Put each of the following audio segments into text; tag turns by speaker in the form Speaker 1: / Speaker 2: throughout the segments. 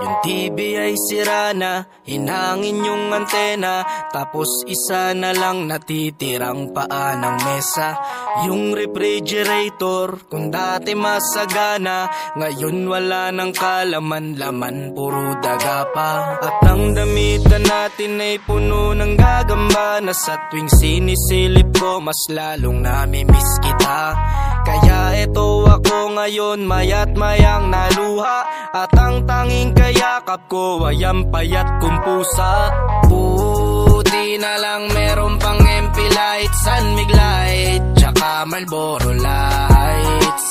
Speaker 1: Yung TV ay sira na, hinangin yung antena, tapos isa na lang natitirang paa ng mesa. Yung refrigerator, kung dati masagana, ngayon wala nang kalaman-laman, puro daga pa. At ang damitan natin ay puno ng gagamba, na sa tuwing sinisilip ko mas lalong namimiss kita. Kaya eto ako ngayon, maya't mayang naluha, at ang tanging kayakap ko ay ang payat kong pusa. Buti na lang meron pang MP lights, San Mig light, tsaka Marlboro lights.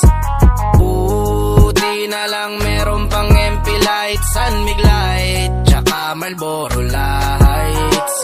Speaker 1: Buti na lang meron pang MP lights, San Mig light, tsaka Marlboro lights.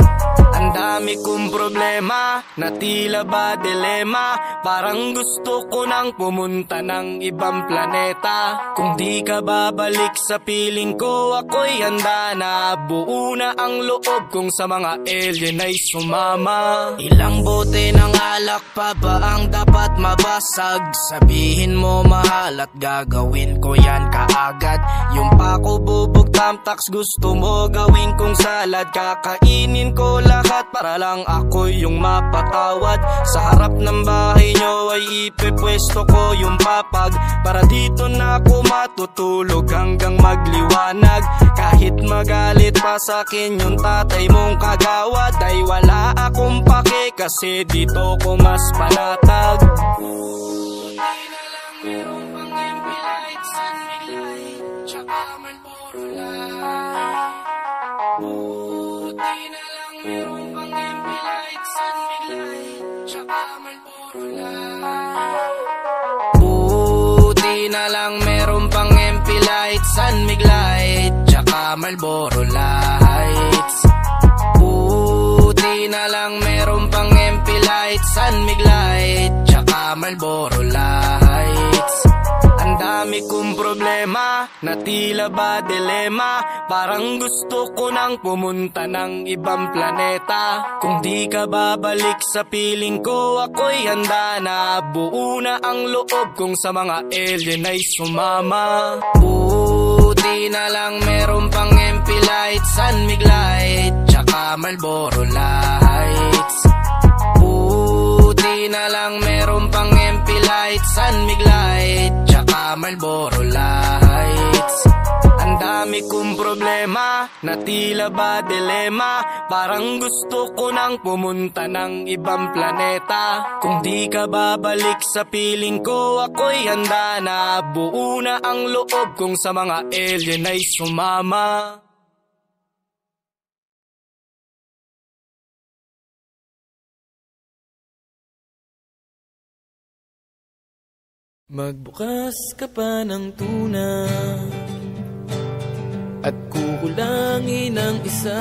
Speaker 1: Ang dami kong problema, na tila ba dilema, parang gusto ko nang pumunta ng ibang planeta. Kung di ka babalik sa piling ko, ako'y handa na. Buo na ang loob kong sa mga alien ay sumama. Ilang bote ng alak pa ba ang dapat mabasag? Sabihin mo mahal at gagawin ko yan kaagad. Yung pako bubog tamtax gusto mo gawin kong salad. Kakainin ko lahat para lang ako yung mapatawad. Sa harap ng bahay nyo ay ipepwesto ko yung papag, para dito na ako matutulog hanggang magliwanag. Kahit magalit pa sa'kin yung tatay mong kagawad, ay wala akong pake kasi dito ko mas panatag. Buti na lang meron pang MP light, San Mig light, tsaka Marlboro light. Buti na lang meron pang MP light, San Mig light, tsaka Marlboro light. Buti na lang meron pang MP light, San Mig light, tsaka Marlboro lights. Buti na lang meron pang MP light, San Mig light, tsaka Marlboro lights. Ang dami kong problema, na tila ba dilema, parang gusto ko nang pumunta ng ibang planeta. Kung di ka babalik sa piling ko, ako'y handa na. Buo na ang loob kong sa mga alien ay sumama. Buti na lang meron pang MP light, San Mig light, tsaka Marlboro lights. Buti na lang meron pang MP light, San Mig light, tsaka Marlboro lights. Ang dami kong problema, na tila ba dilema, parang gusto ko nang pumunta ng ibang planeta. Kung di ka babalik sa piling ko, ako'y handa na. Buo na ang loob kong sa mga alien ay sumama.
Speaker 2: Magbukas ka pa ng tuna at kukulangin ang isa.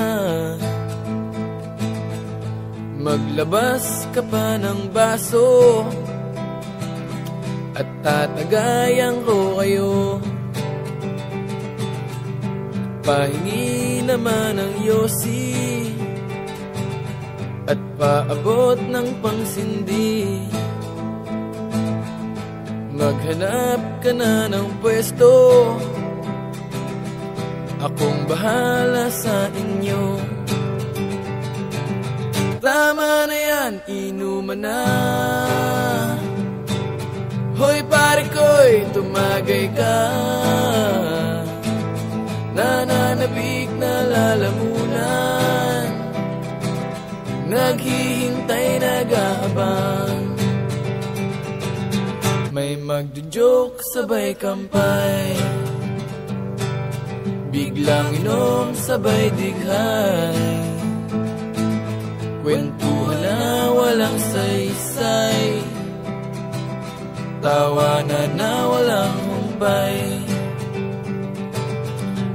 Speaker 2: Maglabas ka pa ng baso at tatagayan ko kayo. Pahingi naman ng yosi at paabot ng pangsindi. Maghanap ka na ng pwesto, akong bahala sa inyo. Tama na yan, inuman na. Hoy pare ko'y tumagay ka. Nananabik na lalamunan, naghihintay nag-aabang. May magjo-joke sabay kampay, biglang inom sabay dighay. Kwentuhan na walang saysay, tawanan na walang humpay.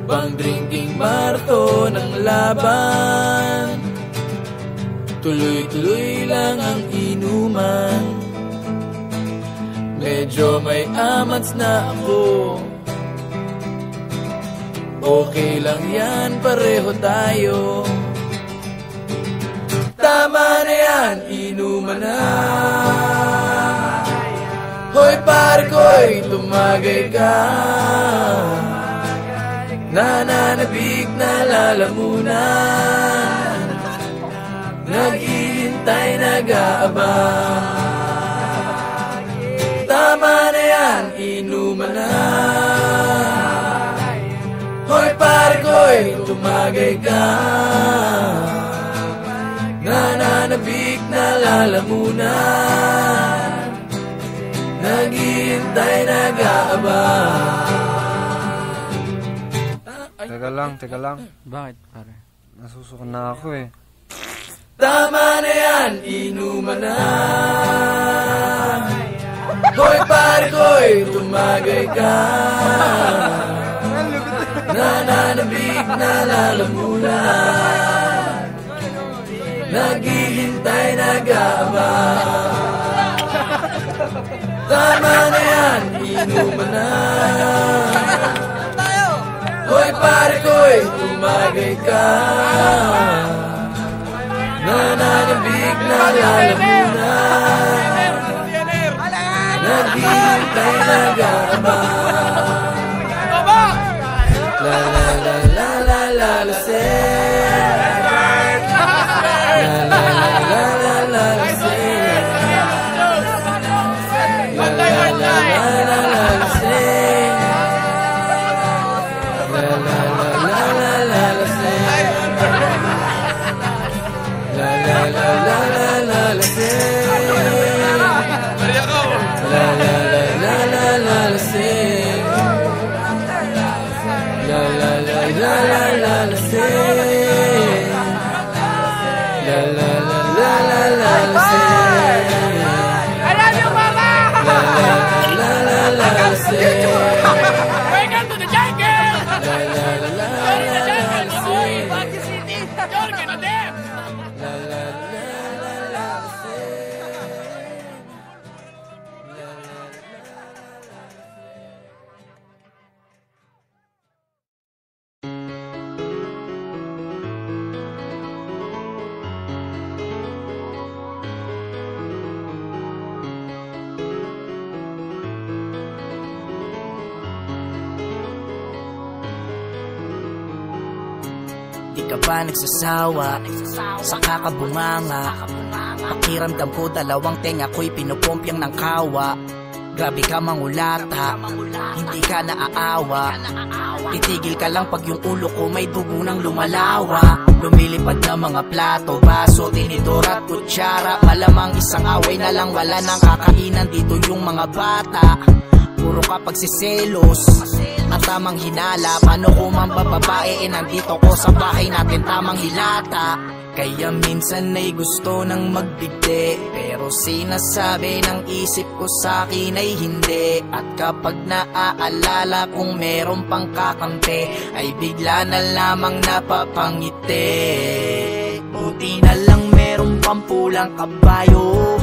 Speaker 2: Pang-drinking marathon ng laban, tuloy-tuloy lang ang inuman. Medyo may amats na ako, okay lang yan, pareho tayo. Tama na yan, inuman na. Hoy pare ko'y tumagay ka. Nanay nananabik na lalamunan, naghihintay, nag-aabang. Tama na yan, inuman na. Hoy pare ko'y tumagay ka, nananabik na lalamunan, naghihintay, nag-aabang.
Speaker 3: Teka lang.
Speaker 4: Bakit, pare?
Speaker 3: Nasusukan na ako eh.
Speaker 2: Tama na yan, inuman na. Hoy pare ko'y tumagay ka, nananabik na lalamunan, naghihintay, nag-aabang. Tama na yan, inuman na. Hoy pare ko'y tumagay ka, nananabik na lalamunan, naghihintay, nag-aabang. La la la la la la la say. La la la la la la la say. La la la la la la la say. La la la la la la la say. La la la la la la la say. La la la la la la la say. La la la la la la la say. La la la la la la la say.
Speaker 5: I love you, Mama.
Speaker 2: La la la la la la say.
Speaker 5: Welcome to the jungle.
Speaker 2: La la la la
Speaker 5: You're in the
Speaker 2: la
Speaker 5: jungle,
Speaker 2: la
Speaker 5: my boy.
Speaker 2: say.
Speaker 5: Party City. You're gonna dance.
Speaker 2: La la la la la say.
Speaker 1: Di ka ba nagsasawa sa kakabunganga? Pakiramdam ko dalawang tenga ko'y pinupumpyang ng kawa. Grabe ka mangulata, hindi ka naaawa. Titigil ka lang pag yung ulo ko may dugo nang lumalawa. Lumilipad na mga plato, baso, tinidor at kutsara. Malamang isang away na lang, wala nang kakainan dito yung mga bata. Puro ka pagsiselos at tamang hinala. Paano kung mambababae nandito ko sa bahay natin tamang hilata. Kaya minsan ay gusto nang magbigti, pero sinasabi ng isip ko sa'kin ay hindi. At kapag naaalala kung meron pang kakampi, ay bigla na lamang napapangiti. Buti na lang meron pang pulang kabayo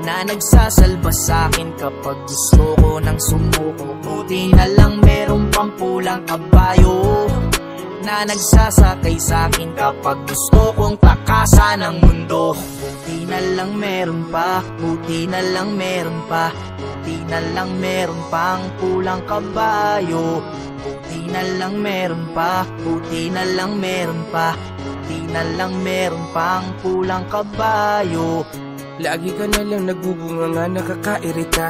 Speaker 1: na nagsasalba sa'kin kapag gusto ko nang sumuko. Buti na lang meron pang pulang kabayo na nagsasakay sa'kin kapag gusto kong takasan ang mundo. Buti na lang meron pa, buti na lang meron pa, buti na lang meron pang pulang kabayo. Buti na lang meron pa, buti na lang meron pa, buti na lang meron pang pulang kabayo.
Speaker 6: Lagi ka na lang nagbubunga nga, nakakairita.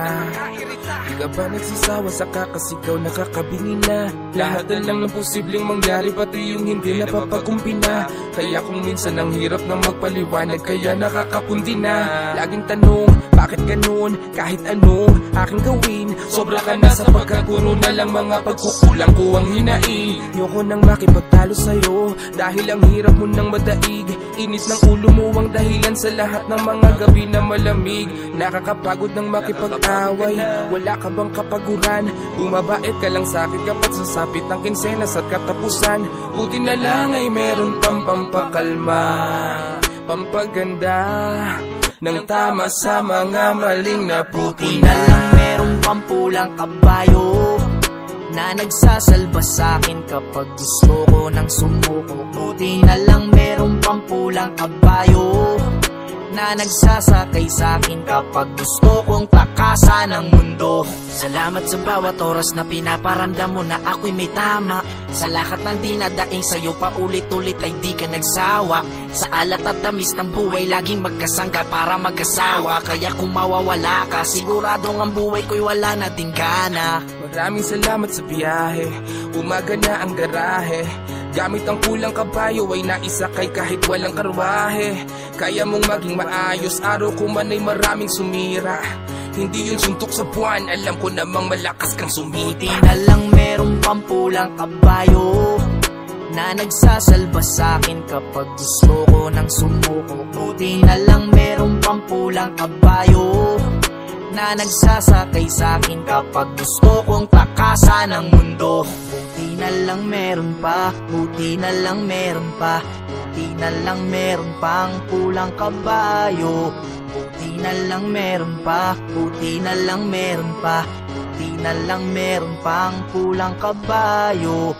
Speaker 6: Di ka ba nagsisawa sa kakasigaw, nakakabingi na? Lahat na lang ng posibleng mangyari, pati yung hindi napapakumpi na. Kaya kung minsan ang hirap na magpaliwanag, kaya nakakapundi na. Laging tanong, bakit ganun? Kahit anong aking gawin, sobra ka na sa pagkaguro na lang mga pagkukulang ko ang hinaing. Yoko nang makipagtalo sa'yo, dahil ang hirap mo nang madaig. Inis ng ulo mo ang dahilan sa lahat ng mga gabi na malamig. Nakakapagod ng makipag-away, wala ka bang kapaguran? Bumabait ka lang sa'kin kapag sasapit ng kinsenas at katapusan. Buti na lang ay meron pang pampakalma, pampaganda ng tama sa mga maling
Speaker 1: Buti
Speaker 6: napupuna.
Speaker 1: na lang meron pang pulang kabayo na nagsasalba sa'kin kapag gusto ko nang sumuko. Buti na lang meron pang pulang kabayo na nagsasakay sa'kin kapag gusto kong takasan ang mundo.
Speaker 4: Salamat sa bawat oras na pinaparamdam mo na ako'y may tama. Sa lahat ng dinadaing sa'yo paulit-ulit ay di ka nagsawa. Sa alat at tamis ng buhay laging magkasangga para mag-asawa. Kaya kung mawawala ka, siguradong ang buhay ko'y wala na ding gana.
Speaker 6: Maraming salamat sa biyahe, umaga na ang garahe. Gamit ang pulang kabayo ay naisakay kahit walang karwahe. Kaya mong maging maayos, araw ko man ay maraming sumira. Hindi yun suntok sa buwan, alam ko namang malakas kang sumiti.
Speaker 1: Na lang merong pampulang kabayo na nagsasalba sa'kin kapag gusto ko ng sumuko. Buti na lang merong pampulang kabayo na nagsasakay sa'kin kapag gusto kong takasan ang mundo. Buti na lang meron pa, buti na lang meron pa, buti na lang meron pang pulang kabayo. Buti na lang meron pa, buti na lang meron pa, buti na lang meron pang pulang kabayo.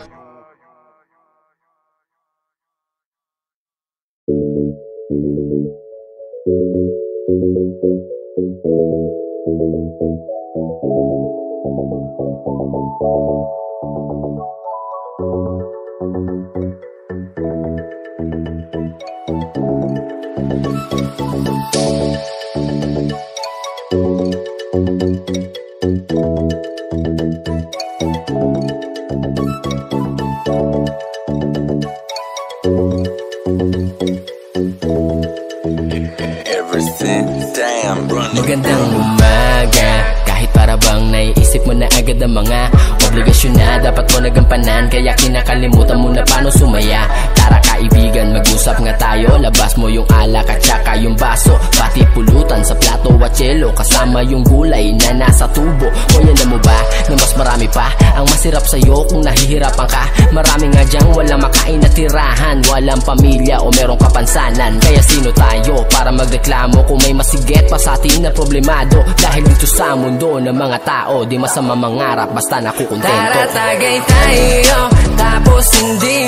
Speaker 2: Magandang umaga, kahit para bang naiisip mo na agad ang mga obligasyon na dapat mo nagampanan. Kaya kinakalimutan mo na paano sumaya. Tara kaibigan, mag-usap nga tayo. Labas mo yung alak at saka yung baso, pati pulutan sa plato at tselo, kasama yung gulay na nasa tubo. O alam mo ba na mas marami pa ang masirap sa'yo kung nahihirapan ka? Marami nga dyang walang makain na tirahan, walang pamilya o merong kapansanan. Kaya sino tayo para magreklamo kung may masigit pa sa atin na problemado? Dahil dito sa mundo ng mga tao, di masama mangarap basta nakukontento.
Speaker 4: Tara tagay tayo, tapos hindi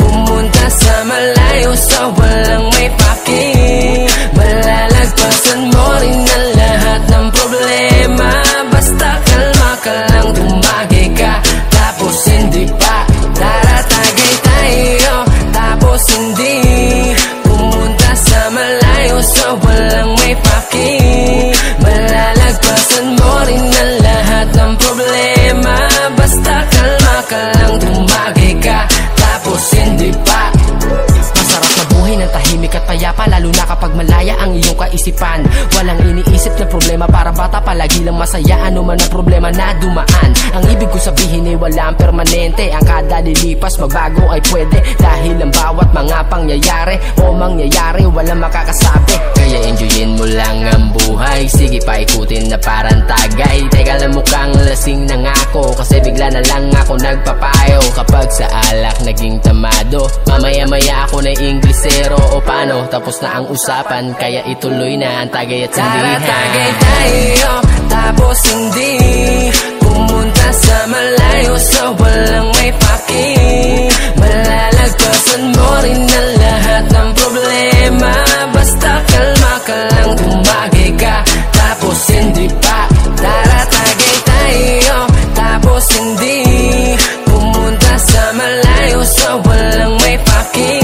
Speaker 4: pumunta sa malayo sa walang may paki. Malalagpasan mo rin ang lahat ng problema. Basta kalma ka lang, tumagay ka, tapos hindi pa. Tara tagay tayo, tapos hindi pumunta sa malayo sa walang may paki. Malalagpasan mo rin ang lahat ng problema. Basta kalma ka lang, tumagay ka, tapos hindi pa. Masarap na buhay ng tahimik at payapa, lalo na kapag malaya ang iyong kaisipan. Walang iniisip na problema, para bata palagi lang masaya. Ano man ang problema na dumaan, ang ibig ko sabihin ay walang permanente. Ang kada lilipas magbago ay pwede, dahil ang bawat mga pangyayari o mangyayari walang makakasabi. Kaya enjoyin mo lang ang buhay, sige paikutin na parang tagay. Teka lang, mukhang lasing na nga ako, kasi bigla na lang ako nagpapayo. Kapag sa alak naging tamado, mamaya-maya ako na Inglesero. O paano, tapos na ang usapan, kaya ituloy na ang tagay at sindihan. Tara tagay tayo, tapos hindi pumunta sa malayo sa walang may paki. Malalagpasan mo rin ang lahat ng problema. Basta kalma ka lang, tumagay ka, tapos hindi pa. Tara tagay tayo, tapos hindi pumunta sa malayo sa walang may paki.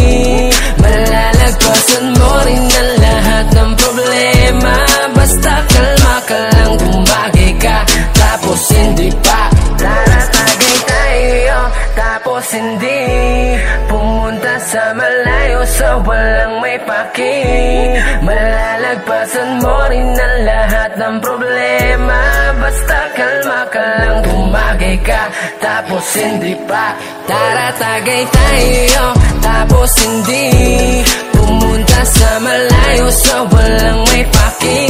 Speaker 4: Malalagpasan mo rin ang lahat ng problema. Basta kalma ka lang, tumagay ka, tapos hindi pa. Tara tagay tayo, tapos hindi pumunta sa malayo sa walang may paki. Malalagpasan mo rin ang lahat ng problema. Basta kalma ka lang, tumagay ka, tapos hindi pa. Tara tagay tayo, tapos hindi pumunta sa malayo sa walang may paki.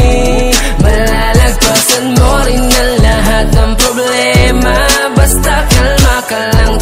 Speaker 4: Malalagpasan mo rin ang lahat ng problema. Basta kalma ka lang,